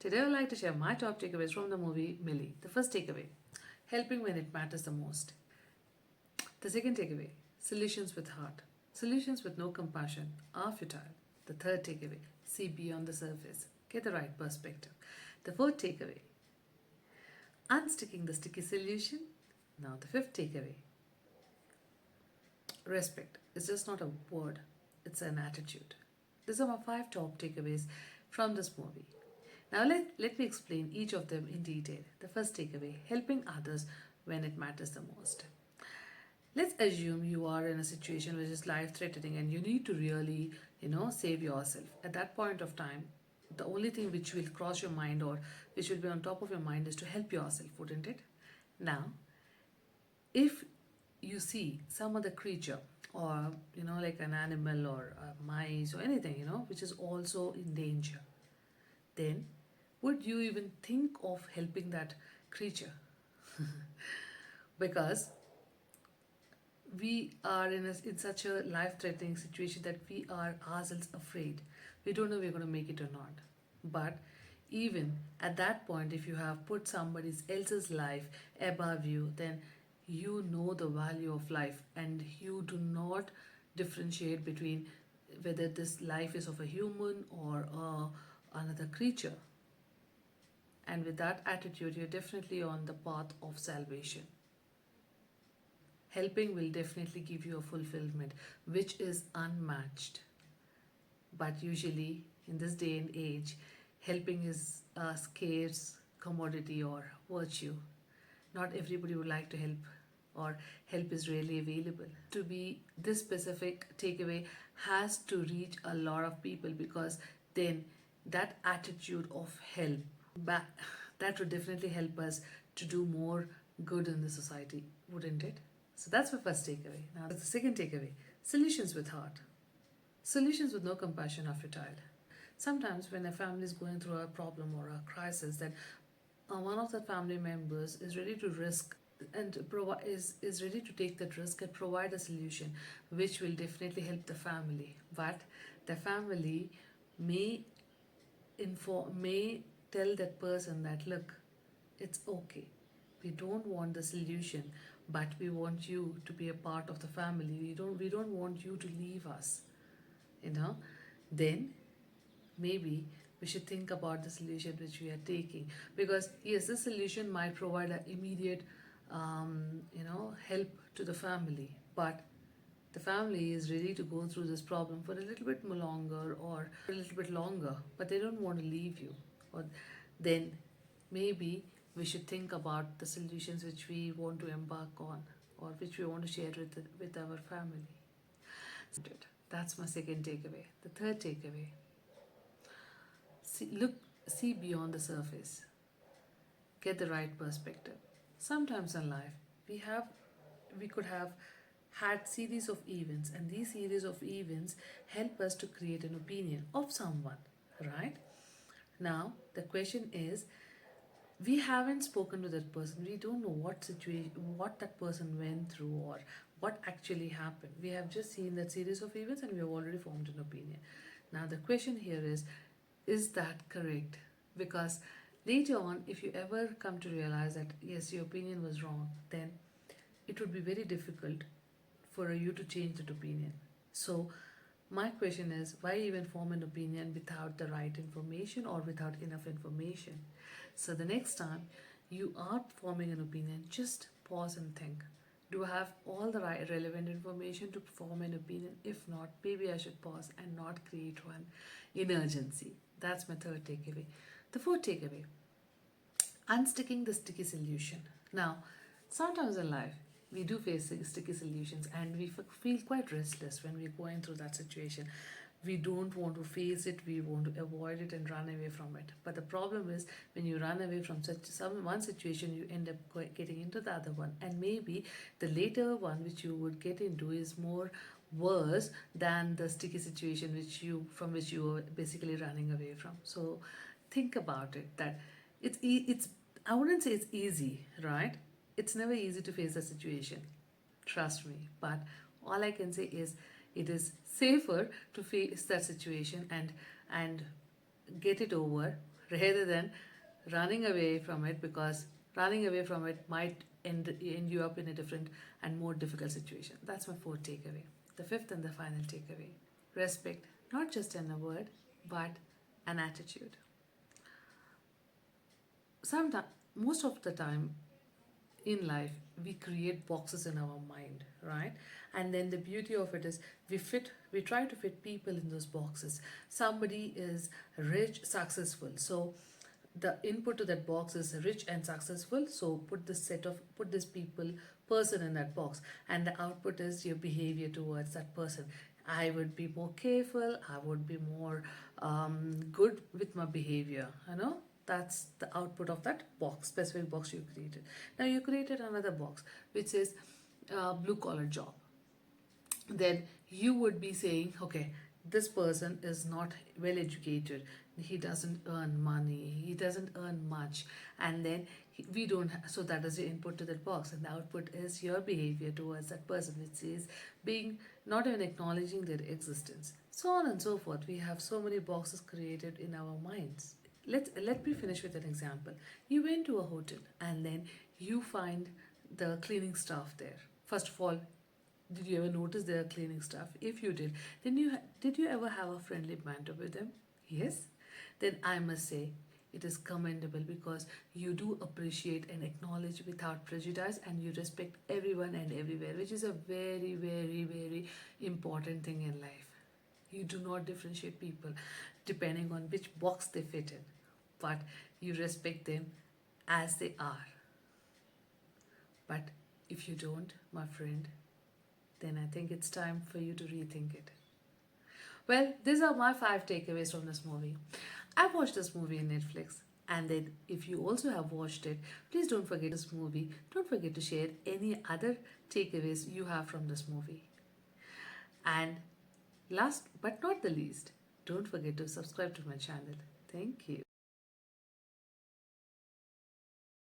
Today I would like to share my top takeaways from the movie Mili. The first takeaway, helping when it matters the most. The second takeaway, solutions with heart. Solutions with no compassion are futile. The third takeaway, see beyond the surface. Get the right perspective. The fourth takeaway, unsticking the sticky solution. Now the fifth takeaway, respect. It's just not a word, it's an attitude. These are my five top takeaways from this movie. Now let me explain each of them in detail. The first takeaway, helping others when it matters the most. Let's assume you are in a situation which is life threatening and you need to really, save yourself. At that point of time, the only thing which will cross your mind or which will be on top of your mind is to help yourself, wouldn't it? Now, if you see some other creature or like an animal or a mice or anything which is also in danger, then would you even think of helping that creature? Because we are in such a life-threatening situation that we are ourselves afraid. We don't know we're going to make it or not. But even at that point, if you have put somebody else's life above you, then you know the value of life and you do not differentiate between whether this life is of a human or another creature. And with that attitude, you're definitely on the path of salvation. Helping will definitely give you a fulfillment which is unmatched. But usually, in this day and age, helping is a scarce commodity or virtue. Not everybody would like to help, or help is rarely available. To be this specific takeaway has to reach a lot of people, because then that attitude of help, that would definitely help us to do more good in the society, wouldn't it? So that's my first takeaway. Now, the second takeaway, solutions with heart. Solutions with no compassion are futile. Sometimes, when a family is going through a problem or a crisis, then one of the family members is ready to risk and is ready to take that risk and provide a solution which will definitely help the family. But the family may may tell that person that, look, it's okay, we don't want the solution, but we want you to be a part of the family. We don't want you to leave us, then maybe we should think about the solution which we are taking. Because yes, this solution might provide an immediate help to the family, but the family is ready to go through this problem for a little bit more longer or a little bit longer, but they don't want to leave you. Or then maybe we should think about the solutions which we want to embark on or which we want to share with our family. That's my second takeaway. The third takeaway, see beyond the surface. Get the right perspective. Sometimes in life, we could have had series of events, and these series of events help us to create an opinion of someone, right? Now the question is, we haven't spoken to that person, we don't know what situation, what that person went through or what actually happened. We have just seen that series of events and we have already formed an opinion. Now the question here is that correct? Because later on, if you ever come to realize that yes, your opinion was wrong, then it would be very difficult for you to change that opinion. So my question is, why even form an opinion without the right information or without enough information? So the next time you are forming an opinion, just pause and think. Do I have all the right relevant information to form an opinion? If not, maybe I should pause and not create one in urgency. That's my third takeaway. The fourth takeaway, unsticking the sticky solution. Now, sometimes in life, we do face sticky solutions and we feel quite restless when we're going through that situation. We don't want to face it, we want to avoid it and run away from it. But the problem is, when you run away from one situation, you end up getting into the other one, and maybe the later one which you would get into is more worse than the sticky situation which you were basically running away from. So think about it, that it's I wouldn't say it's easy, right? It's never easy to face a situation, trust me. But all I can say is, it is safer to face that situation and get it over rather than running away from it, because running away from it might end you up in a different and more difficult situation. That's my fourth takeaway. The fifth and the final takeaway: respect, not just in a word, but an attitude. Sometimes, most of the time, in life we create boxes in our mind, right? And then the beauty of it is we try to fit people in those boxes. Somebody is rich, successful, so the input to that box is rich and successful, so put this person in that box, and the output is your behavior towards that person. I would be more careful, I would be more good with my behavior, that's the output of that box, specific box you created. Now you created another box which is blue collar job. Then you would be saying, okay, this person is not well educated, he doesn't earn money, he doesn't earn much, and then we don't so that is the input to that box, and the output is your behavior towards that person, which is being not even acknowledging their existence, so on and so forth. We have so many boxes created in our minds. Let me finish with an example. You went to a hotel and then you find the cleaning staff there. First of all, did you ever notice their cleaning staff? If you did, then did you ever have a friendly banter with them? Yes. Then I must say it is commendable, because you do appreciate and acknowledge without prejudice, and you respect everyone and everywhere, which is a very, very, very important thing in life. You do not differentiate people depending on which box they fit in, but you respect them as they are. But if you don't, my friend, then I think it's time for you to rethink it. Well, these are my five takeaways from this movie. I watched this movie in Netflix. And then, if you also have watched it, please don't forget this movie. Don't forget to share any other takeaways you have from this movie. And last but not the least, don't forget to subscribe to my channel. Thank you.